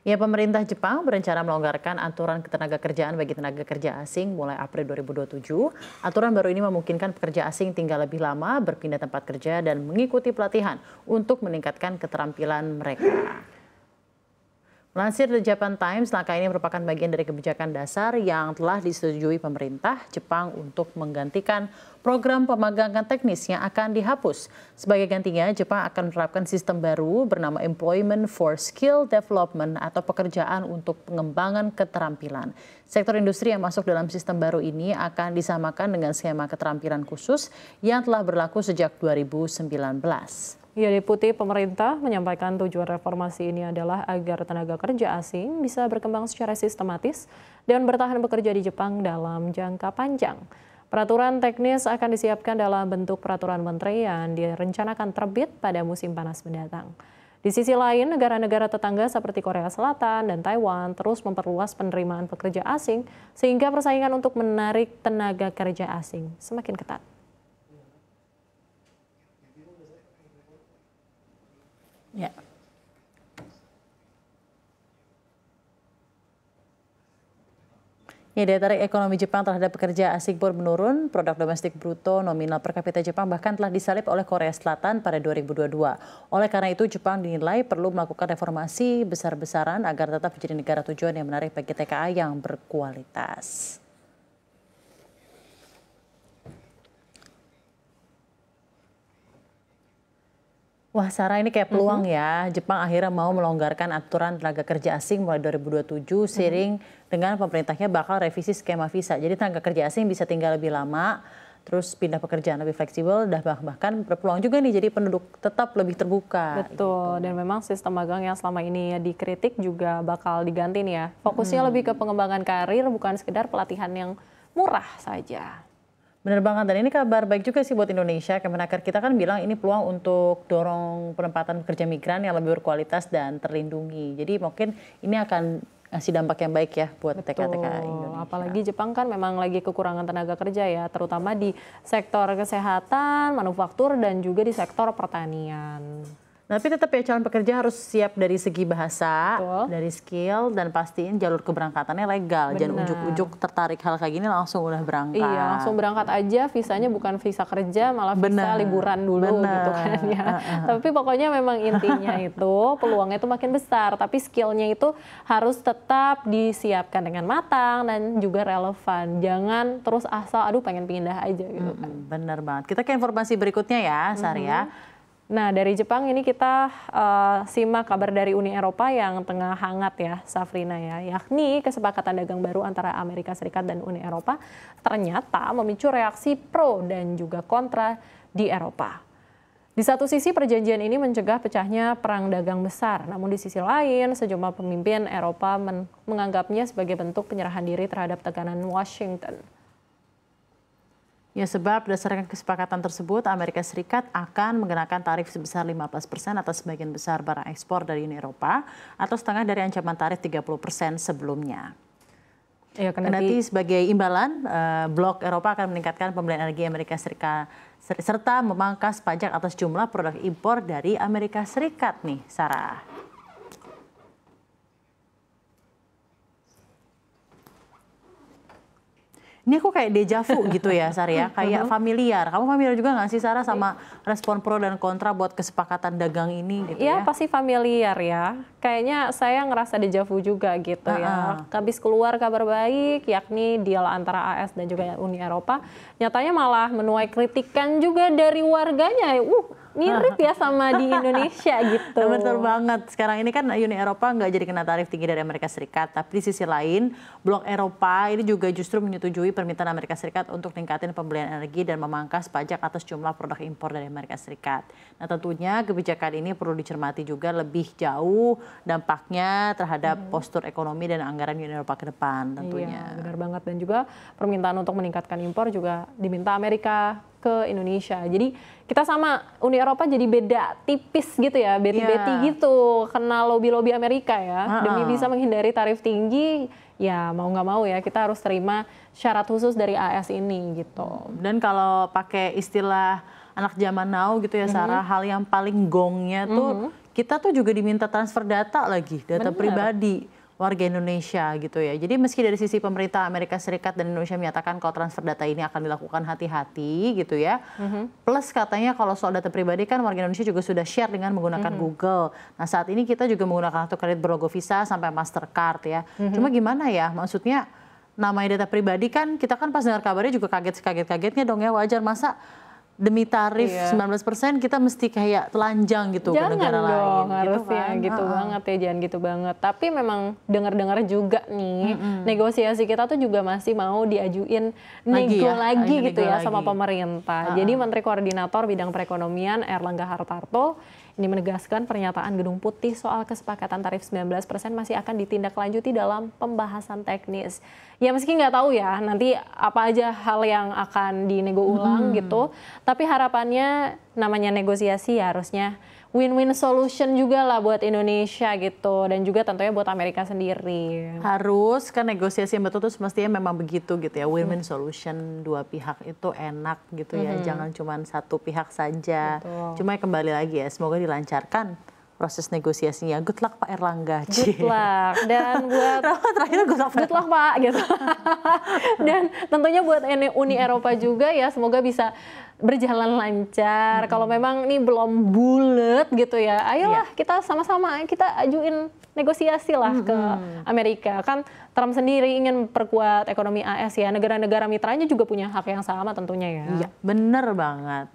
Ya, pemerintah Jepang berencana melonggarkan aturan ketenaga kerjaan bagi tenaga kerja asing mulai April 2027. Aturan baru ini memungkinkan pekerja asing tinggal lebih lama, berpindah tempat kerja, dan mengikuti pelatihan untuk meningkatkan keterampilan mereka. Melansir The Japan Times, langkah ini merupakan bagian dari kebijakan dasar yang telah disetujui pemerintah Jepang untuk menggantikan program pemagangan teknis yang akan dihapus. Sebagai gantinya, Jepang akan menerapkan sistem baru bernama Employment for Skill Development atau pekerjaan untuk pengembangan keterampilan. Sektor industri yang masuk dalam sistem baru ini akan disamakan dengan skema keterampilan khusus yang telah berlaku sejak 2019. Ya, Deputi Pemerintah menyampaikan tujuan reformasi ini adalah agar tenaga kerja asing bisa berkembang secara sistematis dan bertahan bekerja di Jepang dalam jangka panjang. Peraturan teknis akan disiapkan dalam bentuk peraturan menteri yang direncanakan terbit pada musim panas mendatang. Di sisi lain, negara-negara tetangga seperti Korea Selatan dan Taiwan terus memperluas penerimaan pekerja asing sehingga persaingan untuk menarik tenaga kerja asing semakin ketat. Ya. Ya, daya tarik ekonomi Jepang terhadap pekerja asing pun menurun. Produk domestik bruto nominal per kapita Jepang bahkan telah disalip oleh Korea Selatan pada 2022. Oleh karena itu, Jepang dinilai perlu melakukan reformasi besar-besaran agar tetap menjadi negara tujuan yang menarik bagi TKA yang berkualitas. Wah, Sarah, ini kayak peluang ya. Jepang akhirnya mau melonggarkan aturan tenaga kerja asing mulai 2027 seiring dengan pemerintahnya bakal revisi skema visa. Jadi tenaga kerja asing bisa tinggal lebih lama, terus pindah pekerjaan lebih fleksibel, bahkan berpeluang juga nih jadi penduduk tetap lebih terbuka. Betul, gitu. Dan memang sistem magang yang selama ini dikritik juga bakal diganti nih ya. Fokusnya lebih ke pengembangan karir, bukan sekedar pelatihan yang murah saja. Benar banget, dan ini kabar baik juga sih buat Indonesia. Kemenaker kita kan bilang ini peluang untuk dorong penempatan pekerja migran yang lebih berkualitas dan terlindungi. Jadi mungkin ini akan ngasih dampak yang baik ya buat TK-TK Indonesia. Apalagi Jepang kan memang lagi kekurangan tenaga kerja ya, terutama di sektor kesehatan, manufaktur, dan juga di sektor pertanian. Tapi tetap ya calon pekerja harus siap dari segi bahasa, dari skill, dan pastiin jalur keberangkatannya legal. Jangan ujuk-ujuk tertarik hal kayak gini langsung udah berangkat. Iya, langsung berangkat aja, visanya bukan visa kerja, malah visa liburan dulu gitu kan ya. Tapi pokoknya memang intinya itu peluangnya itu makin besar, tapi skillnya itu harus tetap disiapkan dengan matang dan juga relevan. Jangan terus asal aduh pengen pindah aja gitu kan. Bener banget. Kita ke informasi berikutnya ya, Sarya. Nah, dari Jepang ini kita simak kabar dari Uni Eropa yang tengah hangat ya, Safrina ya, yakni kesepakatan dagang baru antara Amerika Serikat dan Uni Eropa ternyata memicu reaksi pro dan juga kontra di Eropa. Di satu sisi perjanjian ini mencegah pecahnya perang dagang besar, namun di sisi lain sejumlah pemimpin Eropa menganggapnya sebagai bentuk penyerahan diri terhadap tekanan Washington. Ya, sebab berdasarkan kesepakatan tersebut, Amerika Serikat akan mengenakan tarif sebesar 15% atas sebagian besar barang ekspor dari Uni Eropa atau setengah dari ancaman tarif 30% sebelumnya. Ya, Nanti sebagai imbalan, blok Eropa akan meningkatkan pembelian energi Amerika Serikat serta memangkas pajak atas jumlah produk impor dari Amerika Serikat nih, Sarah. Ini aku kayak deja vu gitu ya, Sarah, kayak familiar. Kamu familiar juga nggak sih, Sarah, sama respon pro dan kontra buat kesepakatan dagang ini gitu ya? Iya, pasti familiar ya. Kayaknya saya ngerasa deja vu juga gitu ya. Habis keluar kabar baik, yakni deal antara AS dan juga Uni Eropa, nyatanya malah menuai kritikan juga dari warganya. Mirip ya sama di Indonesia gitu. Betul banget. Sekarang ini kan Uni Eropa nggak jadi kena tarif tinggi dari Amerika Serikat. Tapi di sisi lain, blok Eropa ini juga justru menyetujui permintaan Amerika Serikat untuk meningkatkan pembelian energi dan memangkas pajak atas jumlah produk impor dari Amerika Serikat. Nah, tentunya kebijakan ini perlu dicermati juga lebih jauh dampaknya terhadap postur ekonomi dan anggaran Uni Eropa ke depan tentunya. Iya, benar banget. Dan juga permintaan untuk meningkatkan impor juga diminta Amerika ke Indonesia. Jadi kita sama Uni Eropa jadi beda tipis gitu ya, beti-beti gitu, kena lobby-lobby Amerika ya. Demi bisa menghindari tarif tinggi, ya mau nggak mau ya kita harus terima syarat khusus dari AS ini gitu. Dan kalau pakai istilah anak zaman now gitu ya, Sarah, hal yang paling gongnya tuh kita tuh juga diminta transfer data lagi, data pribadi warga Indonesia gitu ya. Jadi meski dari sisi pemerintah Amerika Serikat dan Indonesia menyatakan kalau transfer data ini akan dilakukan hati-hati gitu ya. Plus katanya kalau soal data pribadi kan warga Indonesia juga sudah share dengan menggunakan Google. Nah saat ini kita juga menggunakan kartu kredit berlogo Visa sampai Mastercard ya. Cuma gimana ya, maksudnya namanya data pribadi kan kita kan pas dengar kabarnya juga kaget-kagetnya dong ya, wajar masa demi tarif 19% kita mesti kayak telanjang gitu ke negara lain. Jangan dong, harusnya gitu, kan? gitu banget ya, jangan gitu banget. Tapi memang dengar-dengar juga nih, negosiasi kita tuh juga masih mau diajuin nego lagi gitu ya sama pemerintah. Jadi Menteri Koordinator Bidang Perekonomian Airlangga Hartarto ini menegaskan pernyataan Gedung Putih soal kesepakatan tarif 19% masih akan ditindaklanjuti dalam pembahasan teknis. Ya meski nggak tahu ya nanti apa aja hal yang akan dinego ulang gitu, tapi harapannya namanya negosiasi ya harusnya win-win solution juga lah buat Indonesia gitu, dan juga tentunya buat Amerika sendiri. Harus kan negosiasi yang betul tuh semestinya memang begitu gitu ya, win-win solution, dua pihak itu enak gitu ya, jangan cuma satu pihak saja. Betul. Cuma kembali lagi ya, semoga dilancarkan proses negosiasinya. Good luck Pak Erlangga. Good luck. Dan buat terakhir good luck Pak gitu. Dan tentunya buat Uni Eropa juga ya, semoga bisa berjalan lancar. Kalau memang ini belum bulat gitu ya, ayolah kita sama-sama kita ajuin negosiasi lah ke Amerika. Kan Trump sendiri ingin perkuat ekonomi AS ya, negara-negara mitranya juga punya hak yang sama tentunya ya. Iya, bener banget.